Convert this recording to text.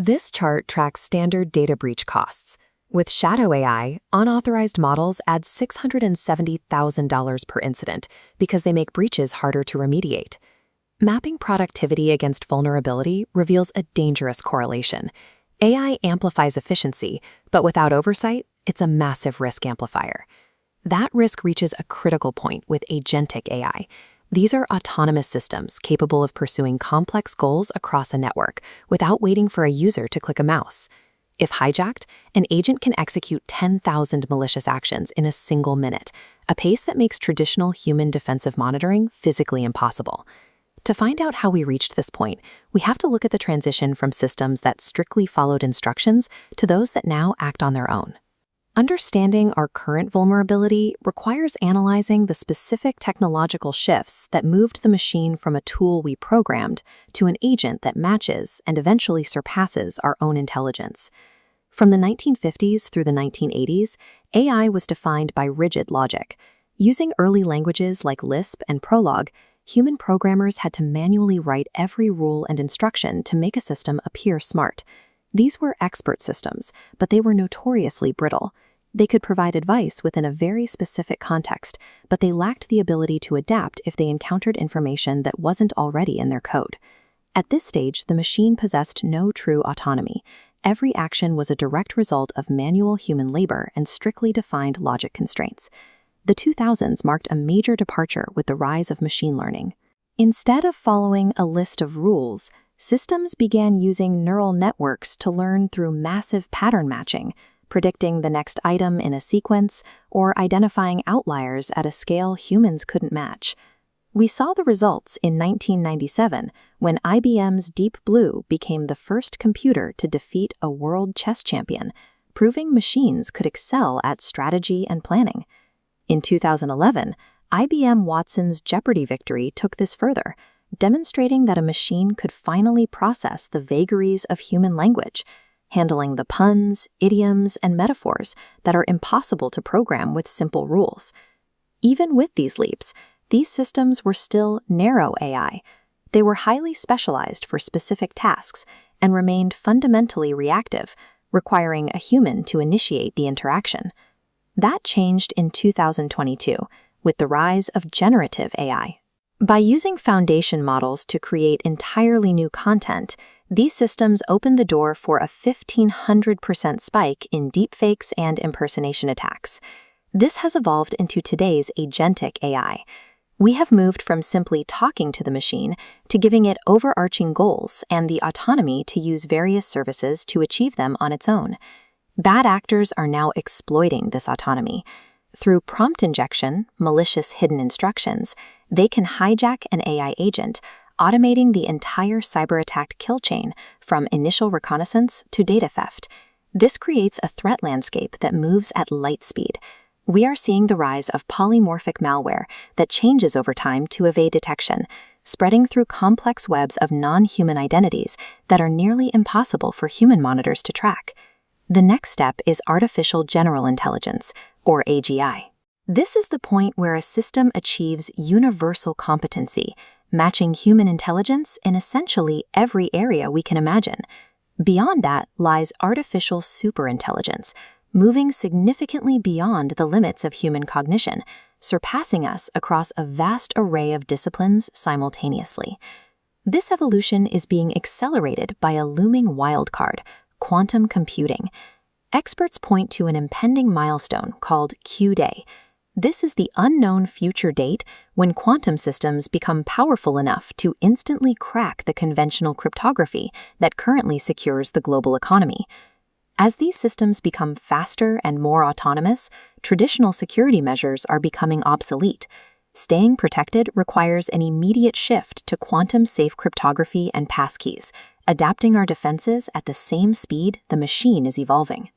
This chart tracks standard data breach costs. With Shadow AI, unauthorized models add $670,000 per incident because they make breaches harder to remediate. Mapping productivity against vulnerability reveals a dangerous correlation. AI amplifies efficiency, but without oversight, it's a massive risk amplifier. That risk reaches a critical point with agentic AI. These are autonomous systems capable of pursuing complex goals across a network without waiting for a user to click a mouse. If hijacked, an agent can execute 10,000 malicious actions in a single minute, a pace that makes traditional human defensive monitoring physically impossible. To find out how we reached this point, we have to look at the transition from systems that strictly followed instructions to those that now act on their own. Understanding our current vulnerability requires analyzing the specific technological shifts that moved the machine from a tool we programmed to an agent that matches and eventually surpasses our own intelligence. From the 1950s through the 1980s, AI was defined by rigid logic. Using early languages like Lisp and Prolog, human programmers had to manually write every rule and instruction to make a system appear smart. These were expert systems, but they were notoriously brittle. They could provide advice within a very specific context, but they lacked the ability to adapt if they encountered information that wasn't already in their code. At this stage, the machine possessed no true autonomy. Every action was a direct result of manual human labor and strictly defined logic constraints. The 2000s marked a major departure with the rise of machine learning. Instead of following a list of rules, systems began using neural networks to learn through massive pattern matching, predicting the next item in a sequence, or identifying outliers at a scale humans couldn't match. We saw the results in 1997 when IBM's Deep Blue became the first computer to defeat a world chess champion, proving machines could excel at strategy and planning. In 2011, IBM Watson's Jeopardy victory took this further, demonstrating that a machine could finally process the vagaries of human language, handling the puns, idioms, and metaphors that are impossible to program with simple rules. Even with these leaps, these systems were still narrow AI. They were highly specialized for specific tasks and remained fundamentally reactive, requiring a human to initiate the interaction. That changed in 2022 with the rise of generative AI. By using foundation models to create entirely new content, these systems opened the door for a 1,500% spike in deepfakes and impersonation attacks. This has evolved into today's agentic AI. We have moved from simply talking to the machine to giving it overarching goals and the autonomy to use various services to achieve them on its own. Bad actors are now exploiting this autonomy. Through prompt injection, malicious hidden instructions, they can hijack an AI agent, automating the entire cyber-attack kill chain from initial reconnaissance to data theft. This creates a threat landscape that moves at light speed. We are seeing the rise of polymorphic malware that changes over time to evade detection, spreading through complex webs of non-human identities that are nearly impossible for human monitors to track. The next step is artificial general intelligence, or AGI. This is the point where a system achieves universal competency, matching human intelligence in essentially every area we can imagine. Beyond that lies artificial superintelligence, moving significantly beyond the limits of human cognition, surpassing us across a vast array of disciplines simultaneously. This evolution is being accelerated by a looming wildcard, quantum computing. Experts point to an impending milestone called Q-Day. This is the unknown future date when quantum systems become powerful enough to instantly crack the conventional cryptography that currently secures the global economy. As these systems become faster and more autonomous, traditional security measures are becoming obsolete. Staying protected requires an immediate shift to quantum-safe cryptography and passkeys, adapting our defenses at the same speed the machine is evolving.